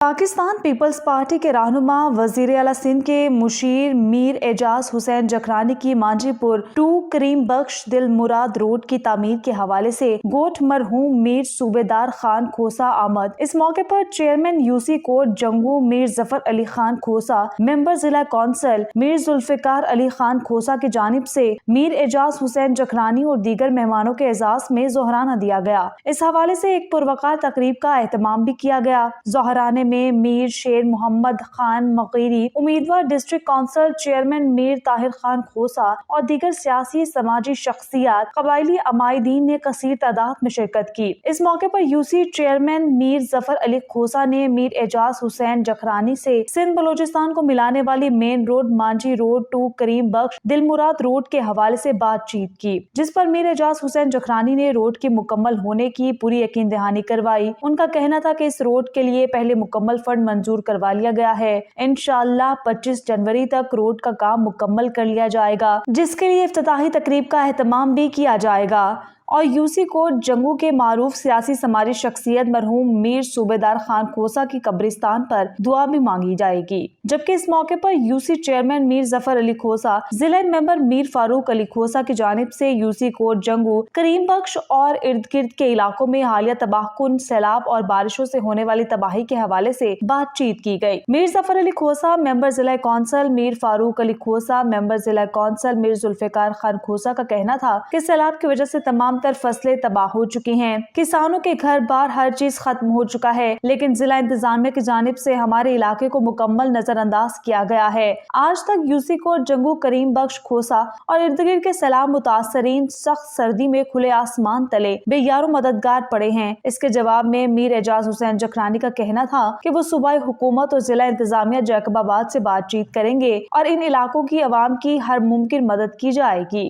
Pakistan Peoples party کے رہنما وزیر اعلیٰ سندھ کے مشیر میر اعجاز حسین جکرانی کی مانجی پور 2 کریم بخش دل مراد روڈ کی تعمیر کے حوالے سے گوٹھ مرحوم میر صوبیدار خان کھوسا آمد۔ اس موقع پر چیئرمین یوسی کوٹ جنگو میر ظفر علی خان کھوسا، ممبر ضلع کونسل میر ذوالفقار علی خان کھوسا کی جانب سے میر اعجاز حسین جکرانی اور دیگر مہمانوں کے اعزاز میں ظہرانہ دیا گیا۔ اس حوالے سے ایک پروقار تقریب کا اہتمام بھی کیا گیا۔ ظہرانے میں میر شیر محمد خان مغیری، امیدوار ڈسٹرکٹ کونسل، چیئرمین میر طاہر خان کھوسا اور دیگر سیاسی سماجی شخصیات، قبائلی عمائدین نے کثیر تعداد میں شرکت کی۔ اس موقع پر یوسی چیئرمین میر ظفر علی کھوسا نے میر اعجاز حسین جکرانی سے سندھ بلوچستان کو ملانے والی مین روڈ مانجی روڈ 2 کریم بخش دل مراد روڈ کے حوالے سے بات چیت کی، جس پر میر اعجاز حسین جکرانی نے روڈ کے مکمل ہونے کی پوری یقین دہانی کروائی۔ ان کا کہنا تھا کہ اس روڈ کے لیے پہلے مکمل فنڈ منظور کروا لیا گیا ہے۔ انشاءاللہ 25 جنوری تک روڈ کا کام مکمل کر لیا جائے گا، جس کے لیے افتتاحی تقریب کا اہتمام بھی کیا جائے گا۔ اور یوسی کوٹ جنگو کے معروف سیاسی سماجی شخصیت مرحوم میر صوبیدار خان کھوسا کی قبرستان پر دعا بھی مانگی جائے گی، جبکہ اس موقع پر یوسی چیئرمین میر ظفر علی کھوسا، ضلع ممبر میر فاروق علی کھوسا کی جانب سے یوسی کوٹ جنگو، کریم بخش اور ارد گرد کے علاقوں میں حالیہ تباہ کن سیلاب اور بارشوں سے ہونے والی تباہی کے حوالے سے بات چیت کی گئی۔ میر ظفر علی کھوسا، ممبر ضلع کونسل میر فاروق علی کھوسا، ممبر ضلع کونسل میر ذوالفقار خان کھوسا کا کہنا تھا کہ سیلاب کی وجہ سے تمام تر فصلیں تباہ ہو چکی ہیں، کسانوں کے گھر بار ہر چیز ختم ہو چکا ہے، لیکن ضلع انتظامیہ کی جانب سے ہمارے علاقے کو مکمل نظر انداز کیا گیا ہے۔ آج تک یوسی کوٹ جنگو، کریم بخش، کھوسا اور ارد گرد کے سیلاب متاثرین سخت سردی میں کھلے آسمان تلے بے یار و مددگار پڑے ہیں۔ اس کے جواب میں میر اعجاز حسین جکرانی کا کہنا تھا کہ وہ صوبائی حکومت اور ضلع انتظامیہ جیکب آباد سے بات چیت کریں گے اور ان علاقوں کی عوام کی ہر ممکن مدد کی جائے گی۔